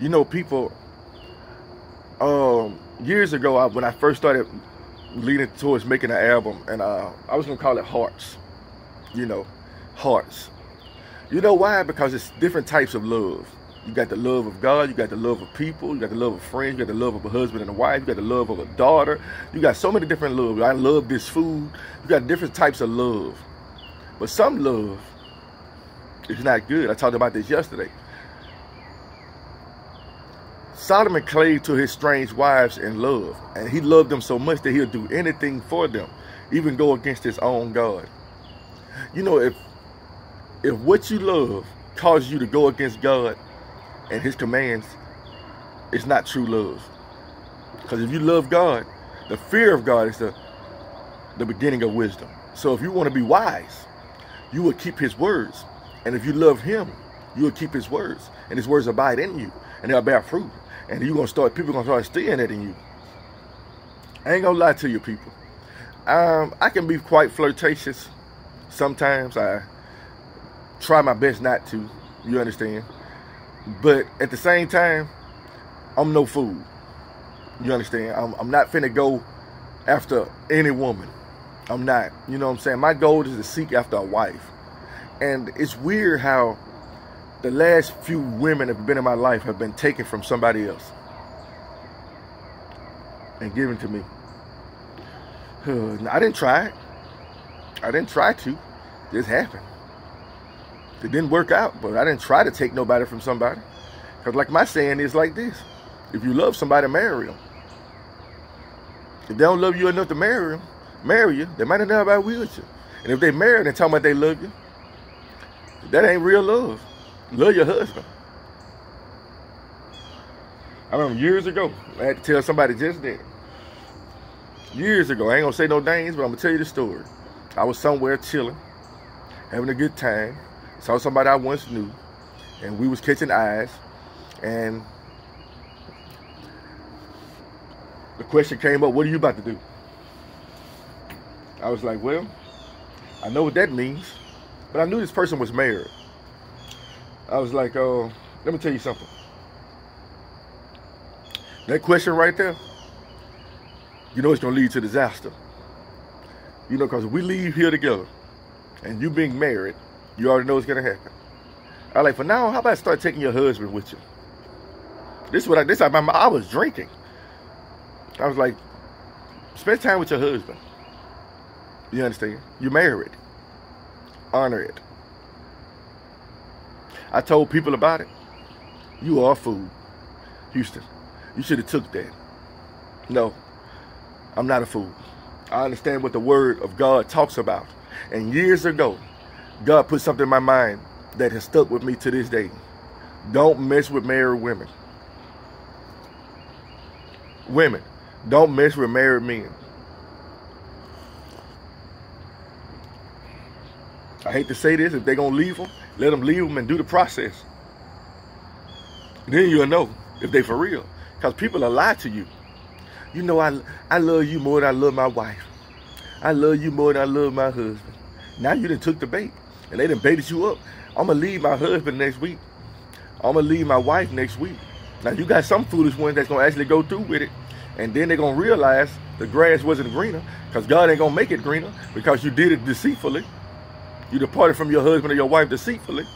You know, people, years ago, when I first started leaning towards making an album, and I was going to call it Hearts, you know, Hearts. You know why? Because it's different types of love. You got the love of God, you got the love of people, you got the love of friends, you got the love of a husband and a wife, you got the love of a daughter. You got so many different loves. I love this food. You got different types of love. But some love is not good. I talked about this yesterday. Solomon clave to his strange wives in love, and he loved them so much that he'll do anything for them, even go against his own God. You know, if what you love causes you to go against God and his commands, it's not true love. Because if you love God, the fear of God is the beginning of wisdom. So if you want to be wise, you will keep his words. And if you love him, you will keep his words. And his words abide in you, and they'll bear fruit. And people are going to start seeing it in you. I ain't going to lie to you, people. I can be quite flirtatious. Sometimes I try my best not to, you understand? But at the same time, I'm no fool. You understand? I'm not finna go after any woman. I'm not. You know what I'm saying? My goal is to seek after a wife. And it's weird how the last few women that have been in my life have been taken from somebody else and given to me. I didn't try it. I didn't try to. This happened. It didn't work out, but I didn't try to take nobody from somebody. Because like my saying is like this: if you love somebody, marry them. If they don't love you enough to marry you, they might not know about with you. And if they married and talking about they love you, that ain't real love. Love your husband. I remember years ago, I had to tell somebody just that. Years ago, I ain't gonna say no names, but I'm gonna tell you the story. I was somewhere chilling, having a good time. Saw somebody I once knew, and we was catching eyes, and the question came up, what are you about to do? I was like, well, I know what that means, but I knew this person was married. I was like, let me tell you something. That question right there, you know it's going to lead to disaster. You know, because if we leave here together, and you being married, you already know what's going to happen. I was like, for now, how about I start taking your husband with you? I was drinking. I was like, spend time with your husband. You understand? You're married. Honor it. I told people about it. You are a fool. Houston, you should have took that. No, I'm not a fool. I understand what the word of God talks about. And years ago, God put something in my mind that has stuck with me to this day. Don't mess with married women. Women, don't mess with married men. I hate to say this, if they're going to leave them, let them leave them and do the process. Then you'll know if they for real. Because people will lie to you. You know, I love you more than I love my wife. I love you more than I love my husband. Now you done took the bait. And they done baited you up. I'm going to leave my husband next week. I'm going to leave my wife next week. Now you got some foolish ones that's going to actually go through with it. And then they're going to realize the grass wasn't greener. Because God ain't going to make it greener. Because you did it deceitfully. You departed from your husband or your wife deceitfully.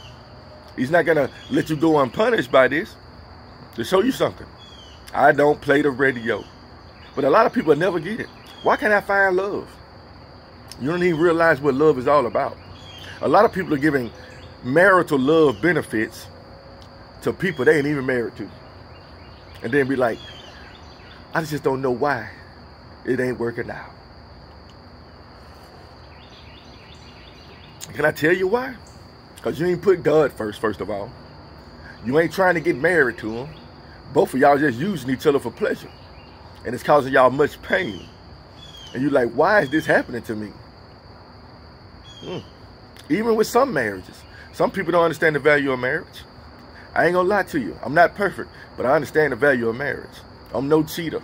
He's not going to let you go unpunished by this. To show you something. I don't play the radio. But a lot of people never get it. Why can't I find love? You don't even realize what love is all about. A lot of people are giving marital love benefits to people they ain't even married to. And then be like, I just don't know why it ain't working out. Can I tell you why? Because you ain't put God first of all. You ain't trying to get married to him. Both of y'all just using each other for pleasure. And it's causing y'all much pain. And you're like, why is this happening to me? Even with some marriages. Some people don't understand the value of marriage. I ain't gonna lie to you. I'm not perfect, but I understand the value of marriage. I'm no cheater.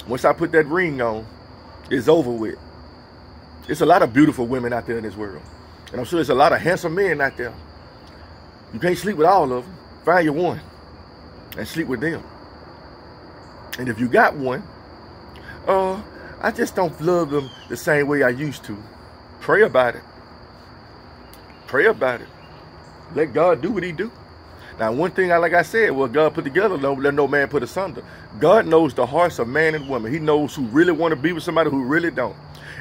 Once I put that ring on, it's over with. There's a lot of beautiful women out there in this world. And I'm sure there's a lot of handsome men out there. You can't sleep with all of them. Find your one. and sleep with them. And if you got one, I just don't love them the same way I used to. Pray about it. Pray about it. Let God do what he do. Now, one thing, like I said, what God put together, don't let no man put asunder. God knows the hearts of man and woman. He knows who really want to be with somebody, who really don't.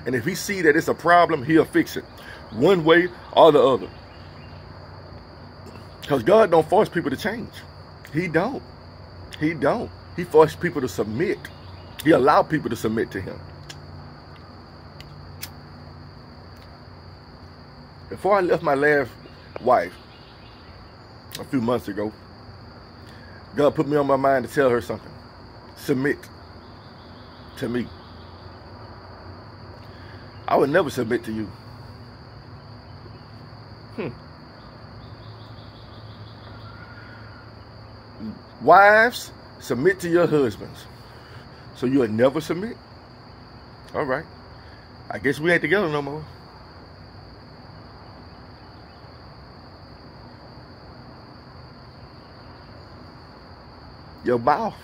And if he see that it's a problem, he'll fix it one way or the other. Because God don't force people to change. He don't. He don't. He forces people to submit. He allows people to submit to him. Before I left my last wife, a few months ago, God put me on my mind to tell her something. Submit to me. I would never submit to you. Wives, submit to your husbands. So you would never submit? All right. I guess we ain't together no more. Your mouth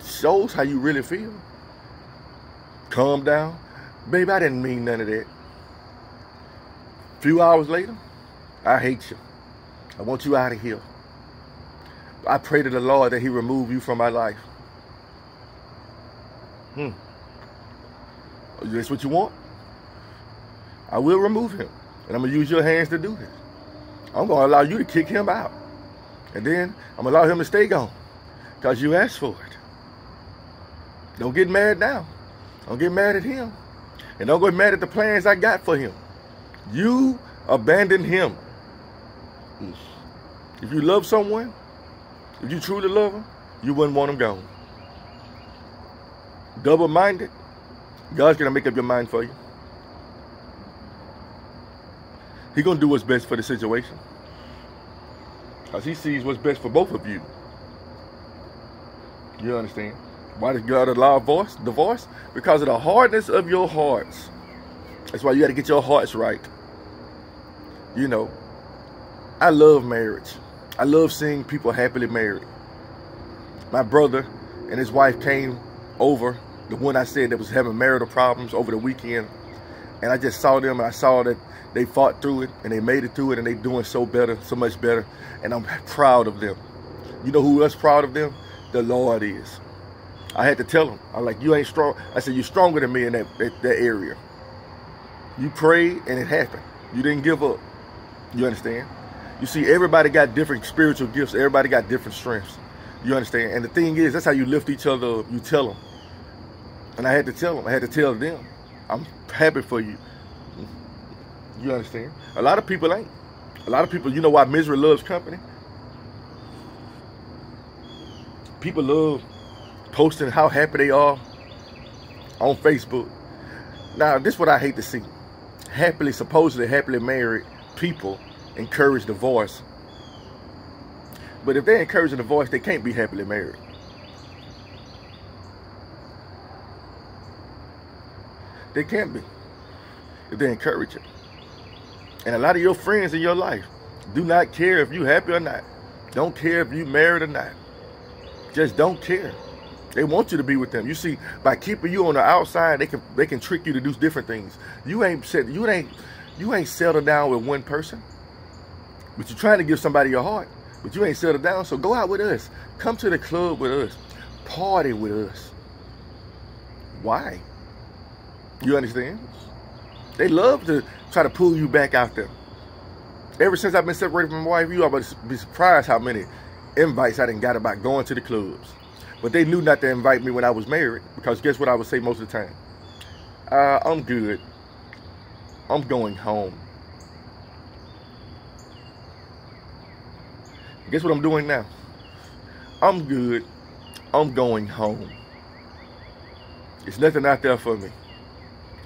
shows how you really feel. Calm down. Baby, I didn't mean none of that. A few hours later, I hate you. I want you out of here. I pray to the Lord that he remove you from my life. That's what you want? I will remove him. And I'm going to use your hands to do this. I'm going to allow you to kick him out. And then I'm going to allow him to stay gone. Because you asked for it. Don't get mad now. Don't get mad at him. And don't get mad at the plans I got for him. You abandoned him. If you love someone, if you truly love him, you wouldn't want him gone. Double-minded, God's going to make up your mind for you. He's going to do what's best for the situation. Because he sees what's best for both of you. You understand? Why does God allow divorce? Because of the hardness of your hearts. That's why you got to get your hearts right. You know, I love marriage. I love seeing people happily married. My brother and his wife came over, the one I said that was having marital problems, over the weekend. And I just saw them, and I saw that they fought through it, and they made it through it, and they're doing so much better. And I'm proud of them. You know who else proud of them? The Lord is. I had to tell him. I'm like, you ain't strong. I said, you're stronger than me in that area. You prayed, and it happened. You didn't give up. You understand? You see, everybody got different spiritual gifts. Everybody got different strengths. You understand? And the thing is, that's how you lift each other up. You tell them. And I had to tell them. I had to tell them. I'm happy for you. You understand? A lot of people ain't. A lot of people, you know why misery loves company? People love posting how happy they are on Facebook. Now, this is what I hate to see. Supposedly happily married people encourage divorce. But if they encourage divorce, they can't be happily married. They can't be if they encourage it. And a lot of your friends in your life do not care if you're happy or not. Don't care if you're married or not. Just don't care. They want you to be with them. You see, by keeping you on the outside, they can trick you to do different things. You ain't settled down with one person, but you're trying to give somebody your heart, but you ain't settled down. So go out with us. Come to the club with us. Party with us. Why? You understand? They love to try to pull you back out there. Ever since I've been separated from my wife, you always be surprised how many invites I done got about going to the clubs. But they knew not to invite me when I was married, because guess what I would say most of the time? I'm good. I'm going home. Guess what I'm doing now? I'm good. I'm going home. There's nothing out there for me.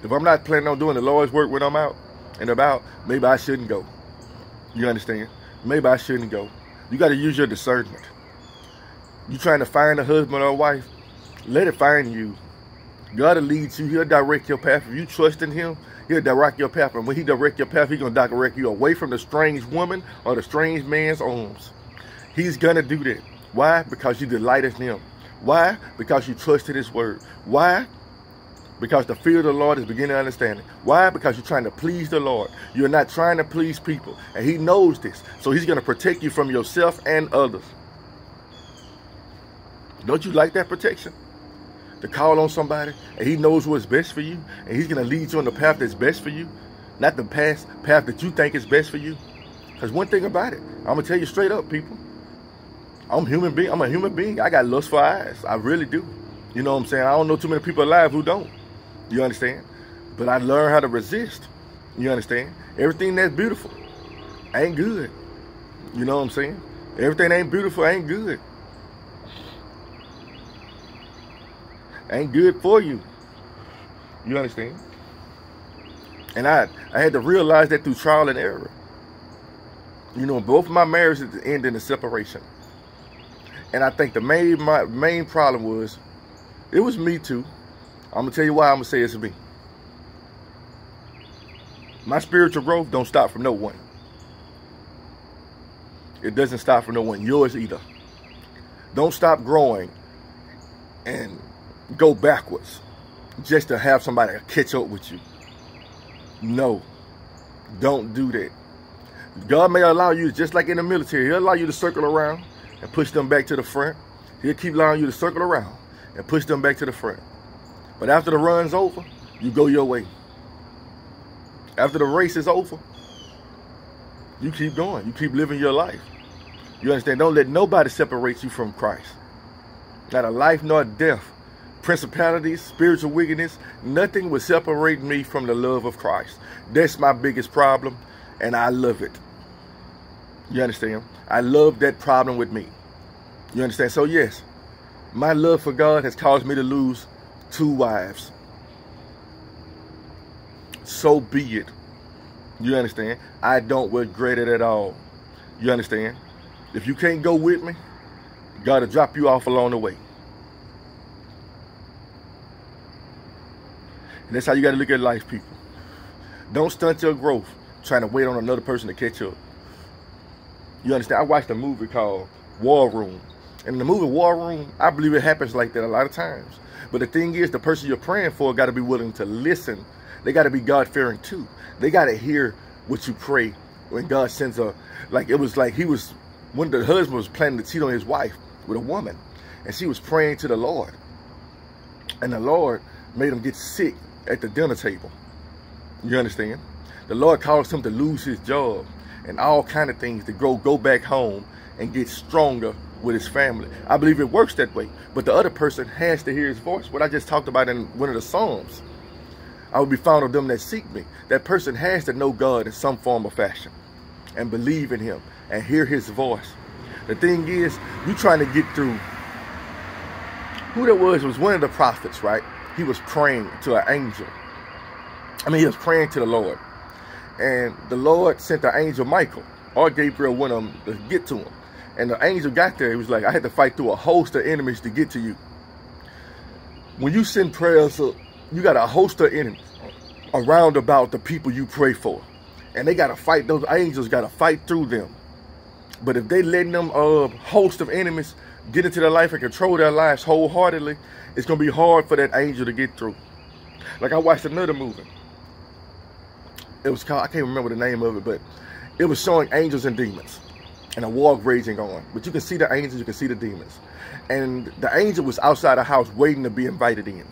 If I'm not planning on doing the Lord's work when I'm out and about, maybe I shouldn't go. You understand? Maybe I shouldn't go. You got to use your discernment. You trying to find a husband or a wife, let it find you. God will lead you. He'll direct your path. If you trust in him, he'll direct your path. And when he direct your path, he's going to direct you away from the strange woman or the strange man's arms. He's going to do that. Why? Because you delight in him. Why? Because you trust in his word. Why? Because the fear of the Lord is beginning to understand it. Why? Because you're trying to please the Lord. You're not trying to please people. And he knows this. So he's going to protect you from yourself and others. Don't you like that protection? To call on somebody and he knows what's best for you. And he's going to lead you on the path that's best for you. Not the path that you think is best for you. Because one thing about it, I'm going to tell you straight up, people. I'm a human being. I got lustful eyes. I really do. You know what I'm saying? I don't know too many people alive who don't. You understand? But I learned how to resist. You understand? Everything that's beautiful ain't good. You know what I'm saying? Everything ain't beautiful ain't good. Ain't good for you. You understand? And I had to realize that through trial and error. You know, both of my marriages ended in a separation. And I think my main problem was, it was me too. I'm going to tell you why I'm going to say it's me. My spiritual growth don't stop from no one. It doesn't stop from no one. Yours either. Don't stop growing and go backwards just to have somebody catch up with you. No. Don't do that. God may allow you, just like in the military, he'll allow you to circle around and push them back to the front. He'll keep allowing you to circle around and push them back to the front. But after the run's over, you go your way. After the race is over, you keep going. You keep living your life. You understand? Don't let nobody separate you from Christ. Not a life nor death. Principalities, spiritual wickedness, nothing will separate me from the love of Christ. That's my biggest problem, and I love it. You understand? I love that problem with me. You understand? So yes, my love for God has caused me to lose 2 wives. So be it. You understand? I don't regret it at all. You understand? If you can't go with me, God will drop you off along the way. And that's how you got to look at life, people. Don't stunt your growth trying to wait on another person to catch up. You understand? I watched a movie called War Room. And in the movie War Room, I believe it happens like that a lot of times. But the thing is, the person you're praying for got to be willing to listen. They got to be God-fearing too. They got to hear what you pray when God sends a, like it was like when the husband was planning to cheat on his wife with a woman. And she was praying to the Lord. And the Lord made him get sick at the dinner table. You understand? The Lord caused him to lose his job and all kind of things to go back home and get stronger with his family. I believe it works that way. But the other person has to hear his voice. What I just talked about in one of the Psalms. I will be found of them that seek me. That person has to know God in some form or fashion and believe in him and hear his voice. The thing is, you trying to get through. Who that was one of the prophets, right? He was praying to an angel. He was praying to the Lord. And the Lord sent the angel Michael, or Gabriel, one of them, to get to him. And the angel got there. He was like, I had to fight through a host of enemies to get to you. When you send prayers up, you got a host of enemies around about the people you pray for. And they got to fight, those angels got to fight through them. But if they letting them host of enemies get into their life and control their lives wholeheartedly, it's going to be hard for that angel to get through. Like I watched another movie. It was called, I can't remember the name of it, but it was showing angels and demons and a war raging on. But you can see the angels, you can see the demons. And the angel was outside the house waiting to be invited in.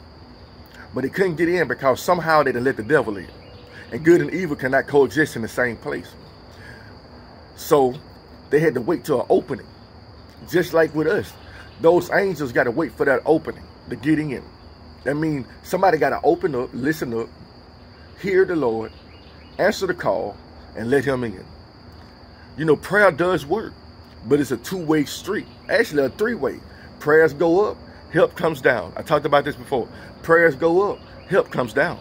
But he couldn't get in because somehow they didn't let the devil in. And good and evil cannot coexist in the same place. So they had to wait till an opening. Just like with us. Those angels got to wait for that opening to get in. That means somebody got to open up, listen up, hear the Lord, answer the call, and let him in. You know, prayer does work, but it's a 2-way street. Actually, a 3-way. Prayers go up, help comes down. I talked about this before. Prayers go up, help comes down.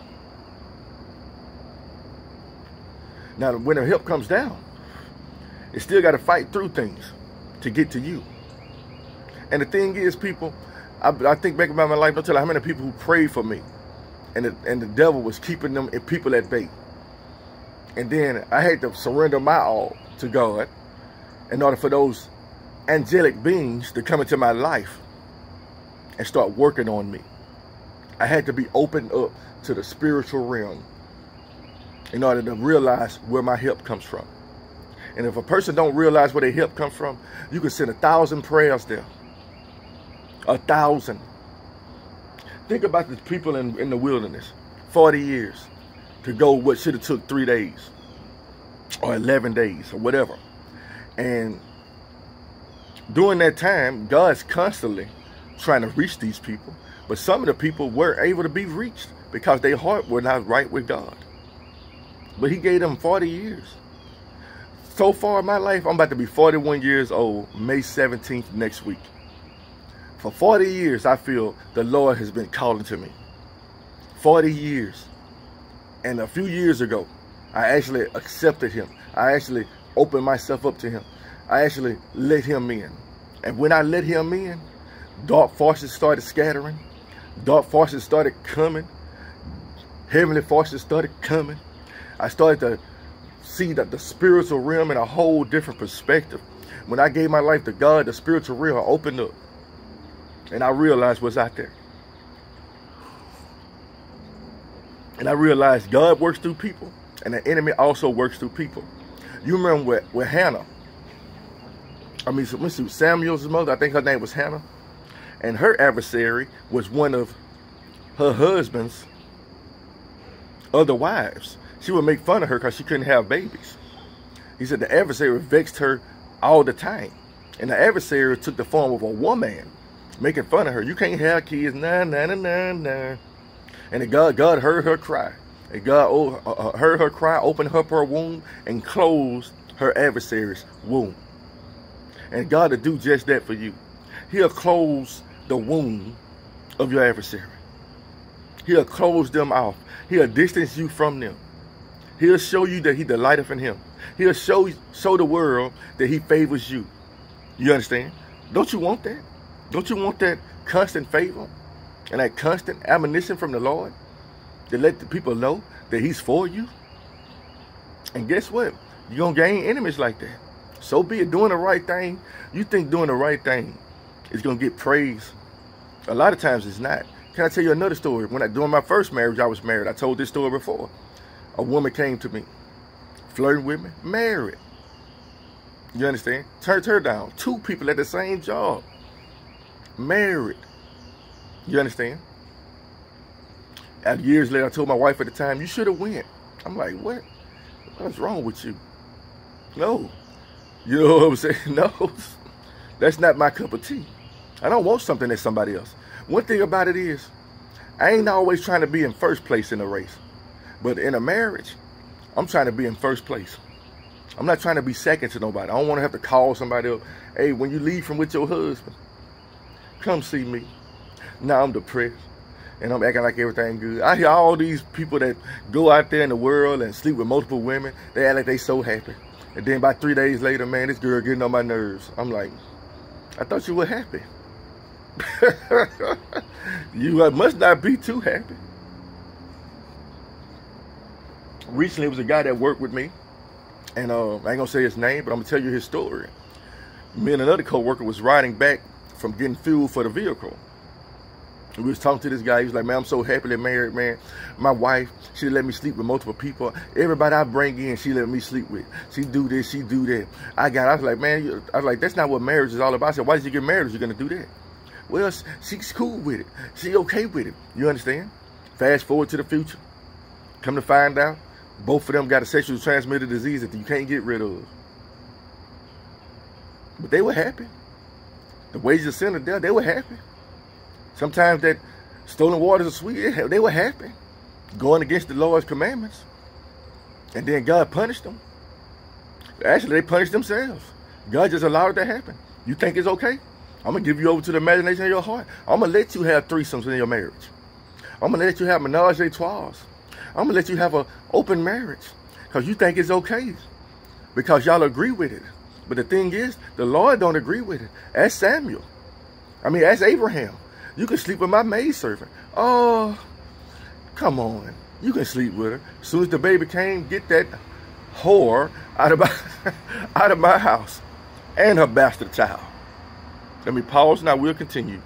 Now, when the help comes down, it still got to fight through things to get to you. And the thing is, people, I think back about my life, I'll tell you how many people who prayed for me, and the devil was keeping them and people at bay. And then I had to surrender my all to God in order for those angelic beings to come into my life and start working on me. I had to be opened up to the spiritual realm in order to realize where my help comes from. And if a person don't realize where their help comes from, you can send 1,000 prayers there. 1,000. Think about the people in the wilderness, 40 years to go what should have took 3 days or 11 days or whatever. And during that time, God's constantly trying to reach these people. But some of the people were able to be reached because their heart were not right with God. But he gave them 40 years. So far in my life, I'm about to be 41 years old, May 17th next week. For 40 years, I feel the Lord has been calling to me. 40 years. And a few years ago, I actually accepted him. I actually opened myself up to him. I actually let him in. And when I let him in, dark forces started scattering. Dark forces started coming. Heavenly forces started coming. I started to see that the spiritual realm in a whole different perspective. When I gave my life to God, the spiritual realm opened up. And I realized what's out there. And I realized God works through people. And the enemy also works through people. You remember with Hannah. Samuel's mother, I think her name was Hannah. And her adversary was one of her husband's other wives. She would make fun of her because she couldn't have babies. He said the adversary vexed her all the time. And the adversary took the form of a woman, making fun of her. You can't have kids, nah, nah, nah, nah, nah. And God heard her cry. And God heard her cry, opened up her womb, and closed her adversary's womb. And God will do just that for you. He'll close the womb of your adversary. He'll close them off. He'll distance you from them. He'll show you that he delighteth in him. He'll show the world that he favors you. You understand? Don't you want that? Don't you want that constant favor and that constant admonition from the Lord to let the people know that he's for you? And guess what? You're going to gain enemies like that. So be it. Doing the right thing. You think doing the right thing is going to get praise. A lot of times it's not. Can I tell you another story? During my first marriage, I was married. I told this story before. A woman came to me, flirting with me, married. You understand? Turned her down. 2 people at the same job, married. You understand? And years later, I told my wife at the time, you should have went. I'm like, what? What's wrong with you? No. You know what I'm saying? No. That's not my cup of tea. I don't want something that's somebody else. One thing about it is, I ain't always trying to be in first place in the race. But in a marriage, I'm trying to be in first place. I'm not trying to be second to nobody. I don't want to have to call somebody up. Hey, when you leave from with your husband, come see me. Now I'm depressed and I'm acting like everything good. I hear all these people that go out there in the world and sleep with multiple women. They act like they so happy. And then about 3 days later, man, this girl getting on my nerves. I'm like, I thought you were happy. You must not be too happy. Recently, it was a guy that worked with me, and I ain't gonna say his name, but I'm gonna tell you his story. Me and another co-worker was riding back from getting fuel for the vehicle. And we was talking to this guy. He was like, man, I'm so happily married, man. My wife, she let me sleep with multiple people. Everybody I bring in, she let me sleep with. She do this, she do that. I was like, man, that's not what marriage is all about. I said, why did you get married if you're gonna do that? Well, she's cool with it. She okay with it. You understand? Fast forward to the future. Come to find out, both of them got a sexually transmitted disease that you can't get rid of. But they were happy. The wages of sin are there, they were happy. Sometimes that stolen waters are sweet, they were happy. Going against the Lord's commandments. And then God punished them. Actually, they punished themselves. God just allowed it to happen. You think it's okay? I'm going to give you over to the imagination of your heart. I'm going to let you have threesomes in your marriage. I'm going to let you have menage a trois. I'm going to let you have an open marriage because you think it's okay because y'all agree with it. But the thing is, the Lord don't agree with it. Ask Samuel. Ask Abraham. You can sleep with my maidservant. Oh, come on. You can sleep with her. As soon as the baby came, get that whore out of my house and her bastard child. Let me pause now. We'll continue.